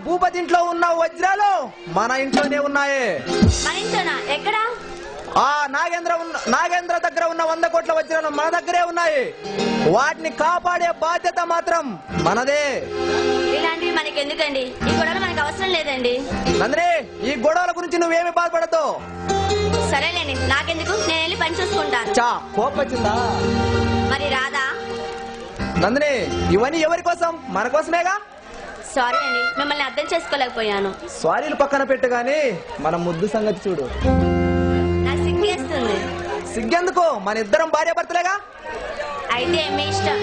భూపతి ఇంట్లో ఉన్న వజ్రాలు మన ఇంట్లోనే ఉన్నాయి. మన ఇంట్లోనా? ఎక్కడ? ఆ నాగేంద్ర దగ్గర ఉన్న 100 కోట్ల వజ్రాలు మన దగ్గరే ఉన్నాయి. వాటిని కాపాడే బాధ్యత మాత్రం మనదే. ఇలాంటివి మనకి ఎందుకండి? ఈ గొడవలు మనకు అవసరం లేదండి. నందిని, ఈ గొడవల గురించి నువ్వేమి బాధపడద్దు. సరేలేండి, నాకెందుకు, నేను వెళ్ళి పని చూసుకుంటాను. కోపం వచ్చిందా? మరి రాదా? నందిని, ఇవన్నీ ఎవరి కోసం? మన కోసమేగా. సారీ అండి, మిమ్మల్ని అర్థం చేసుకోలేకపోయాను. సారీలు పక్కన పెట్టు గాని మన ముద్దు సంగతి చూడు. నాకు సిగ్గేస్తుంది. సిగ్గెందుకు? మన ఇద్దరం భార్యాభర్తలేగా. అయితే మీ ఇష్టం.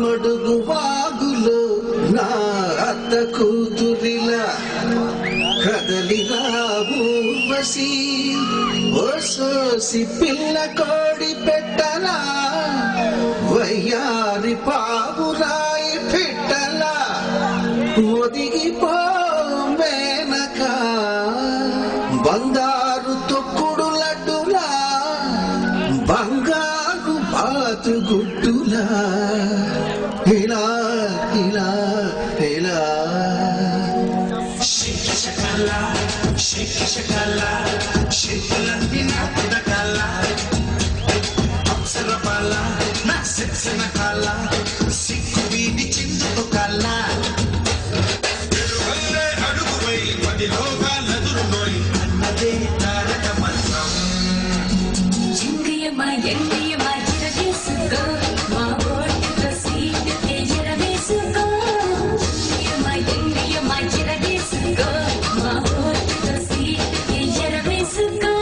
మడుగు వాగులో నా అత్త కూతురిలా కదలినా ఊర్వశి, ఓ సోసి పిల్ల కోడి పెట్టలా, వయ్యారి పావురాయి పెట్టలా, ఒదిగిపో మేనక బంగారు తొక్కుడు లడ్డులా, బంగారు బాతుగుడ్డులా, ఇలా ఇలా ఇలా శిల్పులన్నీ నా పుడకాల, అప్సర బాల నా సెక్సిన కాల, సిగ్గు వీడి చిందుకు కాల, అడుగువై 10 లోకాలెదురు నోయి అన్నదే తారక మంత్రం. చింగియమ్మ ఎండియమ్మ చిరగేసుకో, మా ఓటుతో సీటుకే ఎరవేసుకో. చింగియమ్మ ఎండియమ్మ చిరగేసుకో, మా ఓటుతో సీటుకే ఎరవేసుకో.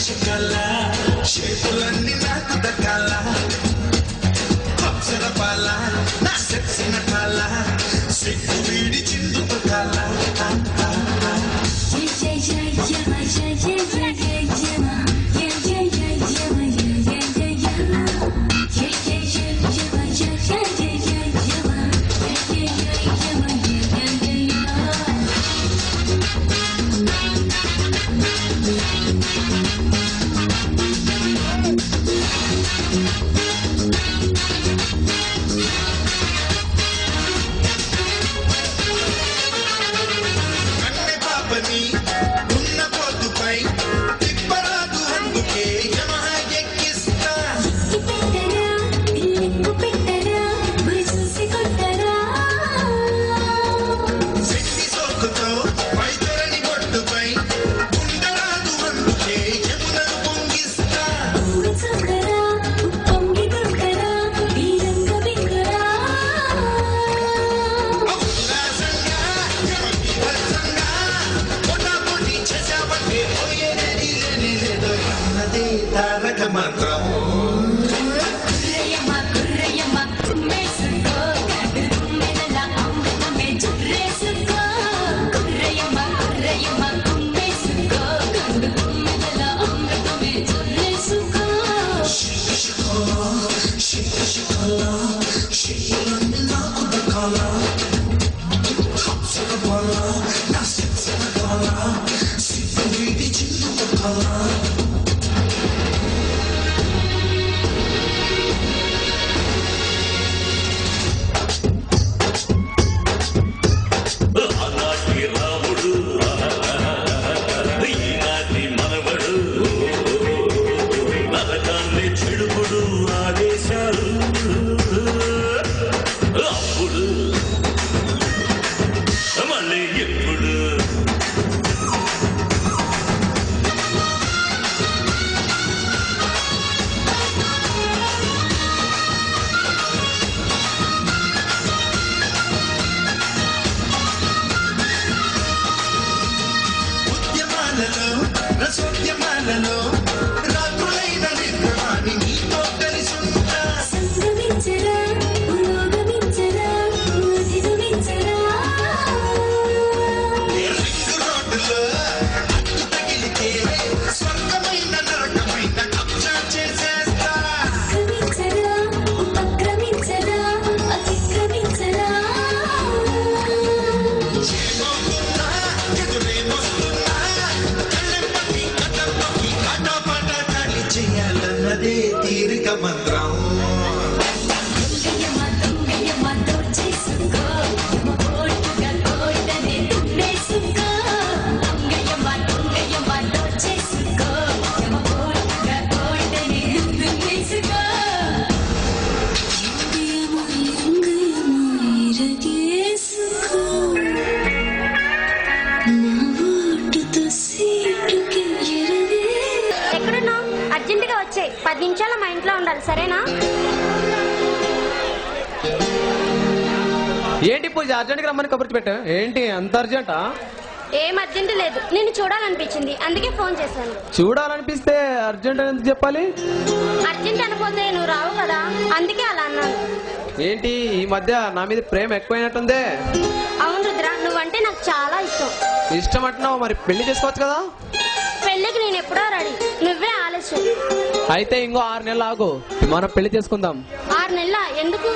శిఖల శిల్పులన్నీ నాకు దక్కాల, అప్సర బాల నా సెక్సిన కాల, సిగ్గు వీడి చిందుకు కాల. ఉన్న పోతుపై తిప్పరాదు అందుకే యమహ ఎక్కిస్తా. శక్తి సోకుతో వైతరణి బొట్టుపై ఉండరాదు అందుకే యమునను పొంగిస్తా. తారక మంత్రం. కుర్రయ్యమ్మ కుమ్మేసుకో, కుమ్మెదల అమృతమే చుర్రేసుకో. కుర్రయ్యమ్మ కుమ్మేసుకో, కుమ్మెదల అమృతమే చుర్రేసుకో. శిల్పులన్నీ నాకు దక్కాల, అప్సర బాల నా సెక్సిన కాల, సిగ్గు వీడి చిందుకు కాల. చెడుపుడు ఆదేశాలు సరేనా? ఏంటి పూజ అర్జెంట్గా రమ్మని కబుర్చి పెట్టా? ఏంటి అంత అర్జెంటా? ఏం అర్జెంట్ లేదు, నిన్ను చూడాలనిపించింది అందుకే ఫోన్ చేశాను. చూడాలనిపిస్తే అర్జెంట్ అని ఎందుకు చెప్పాలి? అర్జెంట్ అనకపోతే నువ్వు రావు కదా, అందుకే అలా అన్నాను. ఏంటి ఈ మధ్య నా మీద ప్రేమ ఎక్కువైనట్టుందే? అవును రుద్ర, నువ్వంటే నాకు చాలా ఇష్టం. ఇష్టం అంటున్నావు, మరి పెళ్లి చేసుకోవచ్చు కదా? పెళ్ళికి నేను ఎప్పుడో రెడీ, నువ్వే ఆలస్యం. అయితే ఇంకో 6 నెలలు ఆగు, మనం పెళ్లి చేసుకుందాం. 6 నెలల ఎందుకు?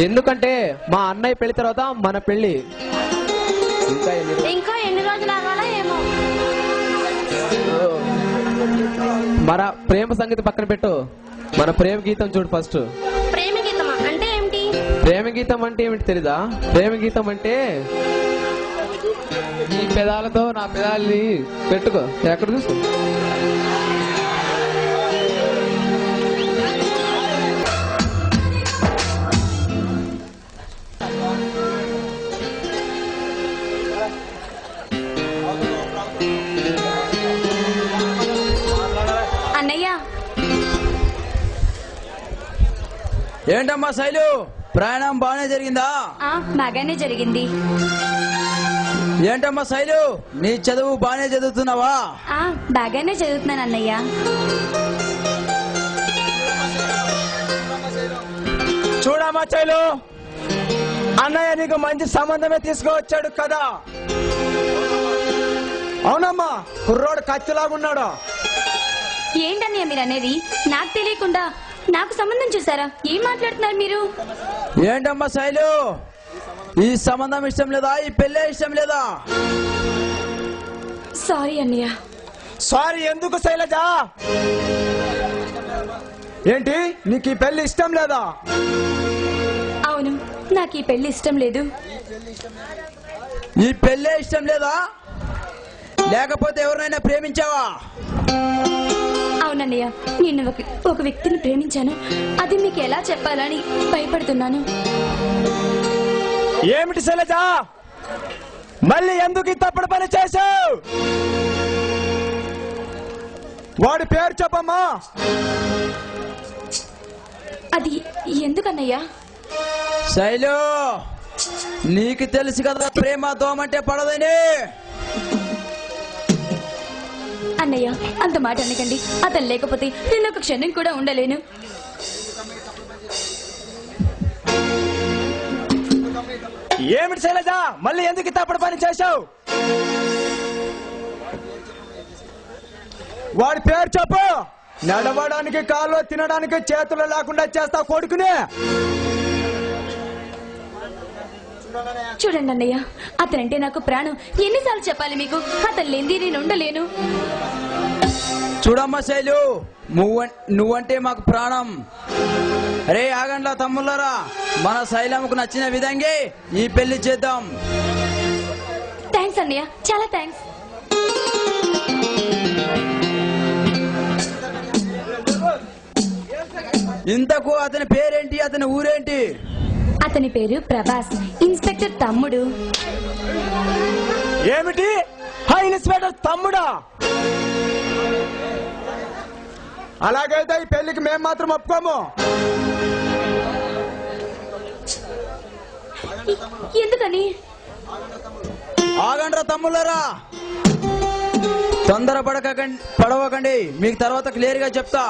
ఎందుకంటే మా అన్నయ్య పెళ్లి తర్వాత మన పెళ్లి. ఇంకా ఎన్ని రోజులు ఆగాలో ఏమో. మన ప్రేమ సంగతి పక్కన పెట్టు, మన ప్రేమ గీతం చూడు ఫస్ట్. ప్రేమ గీతమా అంటే ఏమిటి? ప్రేమ గీతం అంటే ఏమిటి తెలీదా? ప్రేమ గీతం అంటే ఈ పెదాలతో నా పెదాలని పెట్టుకో, ఎక్కడ చూసు. అన్నయ్య, ఏంటమ్మా శైలు, ప్రయాణం బాగానే జరిగిందా? బాగానే జరిగింది. ఏంటమ్మా శైలు, నీ చదువు బాగానే చదువుతున్నావా? బాగానే చదువుతున్నాను అన్నయ్య. చూడమ్మా శైలు, అన్నయ్య నీకు మంచి సంబంధమే తీసుకువచ్చాడు కదా? అవునమ్మా, కుర్రోడు కత్తిలాగున్నాడు. ఏంటన్నయ్య మీరు అనేది? నాకు తెలియకుండా నాకు సంబంధం చూసారా? ఏం మాట్లాడుతున్నారు మీరు? ఏంటమ్మా శైలు, ఈ సంబంధం ఇష్టం లేదా? ఈ పెళ్ళే ఇష్టం లేదా? సారీ అన్నయ్య. సారీ ఎందుకు శైలజ? ఏంటి నీకు ఈ పెళ్లి ఇష్టం లేదా? అవును, నాకు ఈ పెళ్లి ఇష్టం లేదు. ఈ పెళ్ళే ఇష్టం లేదా? లేకపోతే ఎవరినైనా ప్రేమించావా? అవునన్నయ్య, నేను ఒక వ్యక్తిని ప్రేమించాను. అది మీకు ఎలా చెప్పాలని భయపడుతున్నాను. ఏమిటి శైలజ, మళ్ళీ ఎందుకు ఈ తప్పుడు పని చేశావు? వాడి పేరు చెప్పమ్మా. అది ఎందుకన్నయ్యా? శైలు, నీకు తెలుసు కదా ప్రేమ దోమంటే పడదని. అన్నయ్య, అంత మాట అనకండి. అతను లేకపోతే నేను ఒక క్షణం కూడా ఉండలేను. ఏమిటి శైలజ, మళ్ళీ ఎందుకు ఈ తప్పుడు పని చేశావు? వాడి పేరు చెప్పు. నడవడానికి కాళ్ళు, తినడానికి చేతులు లేకుండా చేస్తా కొడుకునే. చూడండి అన్నయ్య, అతనంటే నాకు ప్రాణం. ఎన్నిసార్లు చెప్పాలి మీకు? అతను లేనిది నేను ఉండలేను. చూడమ్మా శైలు, నువ్వంటే మాకు ప్రాణం. రే ఆగండ్లా తమ్ముళ్ళరా, మన శైలమ్మకు నచ్చిన విధంగా ఈ పెళ్లి చేద్దాం. థ్యాంక్స్ అన్నయ్య, చాలా థ్యాంక్స్. ఇంతకు అతని పేరేంటి? అతని ఊరేంటి? అతని పేరు ప్రభాస్, ఇన్స్పెక్టర్ తమ్ముడు. ఏమిటి హై ఇన్స్పెక్టర్ తమ్ముడా? అలాగైతే ఈ పెళ్లికి మేము మాత్రం ఒప్పుకోము. ఎందుకని? ఆగండ్రా తమ్ముళ్ళరా, తొందర పడవకండి, మీకు తర్వాత క్లియర్ గా చెప్తా.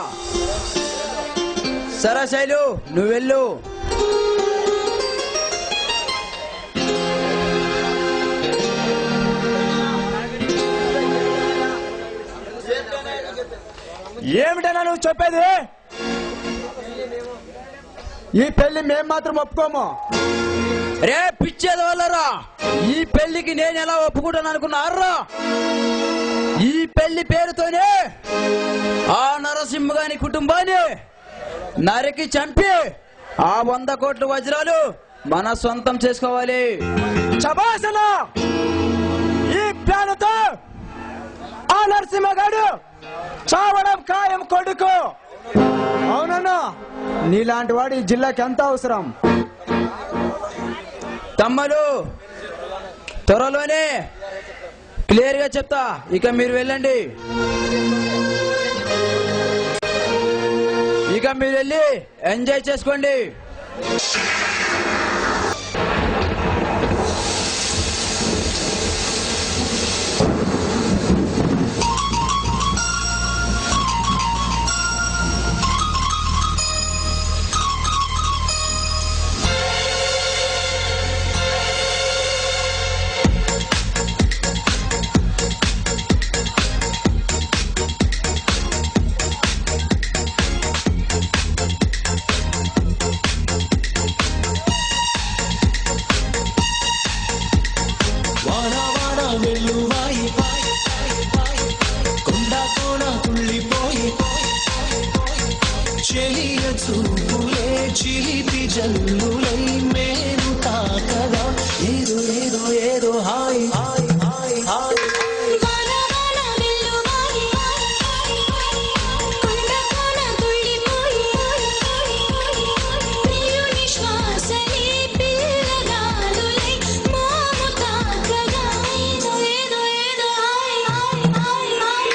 సరే శైలు, నువ్వు వెళ్ళు. ఏమిటైనా నువ్వు చెప్పేది? ఈ పెళ్లి మేము మాత్రం ఒప్పుకోము. రే పిచ్చేది వాళ్ళరా, ఈ పెళ్లికి నేను ఎలా ఒప్పుకుంటాను అనుకున్నారా? ఈ పెళ్లి పేరుతోనే ఆ నరసింహ గారి కుటుంబాన్ని నరికి చంపి ఆ 100 కోట్ల వజ్రాలు మన సొంతం చేసుకోవాలి. శభాషణ! ఈ ప్లాన్తో ఆ నరసింహగాడు చావడం ఖాయం కొడుకు. అవునన్నా, నీలాంటి వాడు ఈ జిల్లాకి ఎంత అవసరం. తమ్ములు, త్వరలోనే క్లియర్ గా చెప్తా, ఇక మీరు వెళ్ళండి. ఇక మీరు వెళ్ళి ఎంజాయ్ చేసుకోండి. వాన వాన వెల్లువాయి కొండ కోన తుళ్ళిపోయి చెలియ చూపులే చిలిపి జల్లులై మేలు తాకగా ఏదో ఏదో ఏదో హాయ్ హాయ్ హాయ్ హాయ్ వాన వాన వెల్లువాయి కొండ కోన తుళ్ళిపోయి ప్రియుని శ్వాసలే పిల్లగాలులై మోము తాకగా ఏదో ఏదో ఏదో హాయ్ హాయ్ హాయ్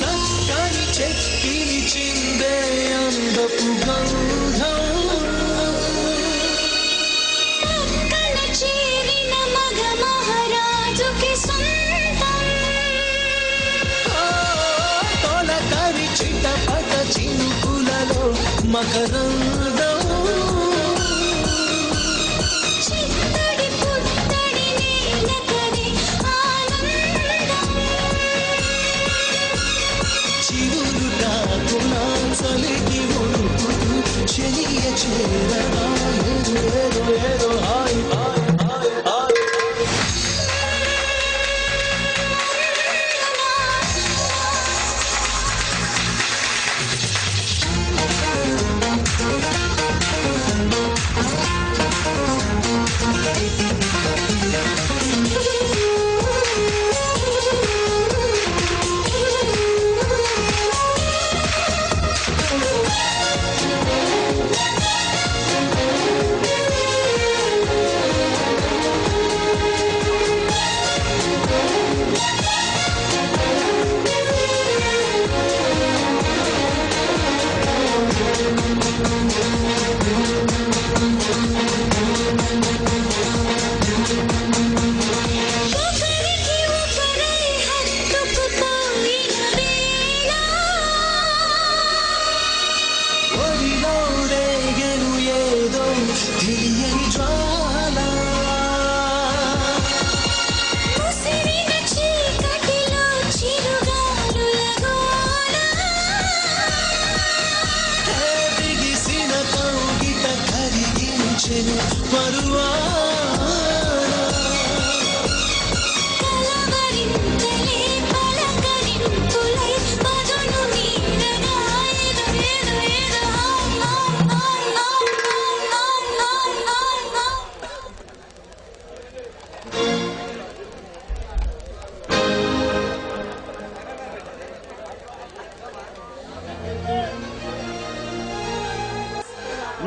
చక్కని చెక్కిలి చిందే అందపు గంధం పక్కన చేరిన మగ మహారాజుకి సొంతం తొలకరి చిటపట చినుకులలో మకరందం చిత్తడి పుత్తడి నేలకది ఆనందం చివురు తాకునా చలికి ఉడుకుతూ చెలియ చేరగా ఏదో ఏదో ఏదో హాయ్ హాయ్ హాయ్ హాయ్ ఒకరికి ఒకరై హత్తుకుపోయిన వేళ ఒడిలో రేగెను ఏదో తెలియని జ్వాల ముసిరిన చీకటిలో చిరుగాలుల గోల బిగిసిన కౌగిట కరిగించెను పరువాల కలవరింతలే పలకరింపులై పదును మీరగా ఏదో ఏదో ఏదో hi hi hi hi hi hi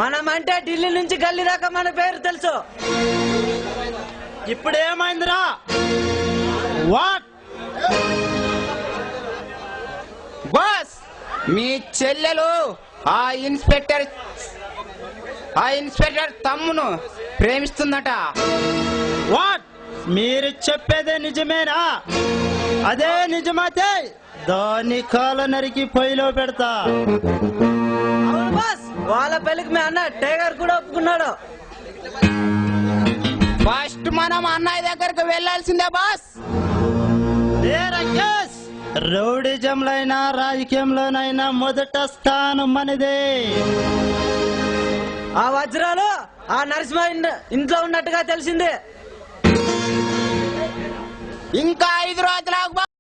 మనమంటే ఢిల్లీ నుంచి గల్లీ దాకా మన పేరు తెలుసు. ఇప్పుడు ఏమైందిరా? వాట్ బాస్, మీ చెల్లెలు ఆ ఇన్స్పెక్టర్ తమ్మును ప్రేమిస్తుందట. వాట్ మీరు చెప్పేదే నిజమేనా? అదే నిజమైతే దాన్ని కాల నరికి పొయ్యిలో పెడతా. అవును బాస్, వాళ్ళ పెళ్లికి మీ అన్న టైగర్ కూడా ఒప్పుకున్నాడు. ఫస్ట్ మనం అన్నయ్య దగ్గరకు వెళ్ళాల్సిందే బాస్. ఏ రంగేష్, రౌడిజంలైనా రాజకీయంలోనైనా మొదట స్థానం మనదే. ఆ వజ్రాలు ఆ నరసింహ ఇంట్లో ఉన్నట్టుగా తెలిసింది. ఇంకా 5 రోజులకు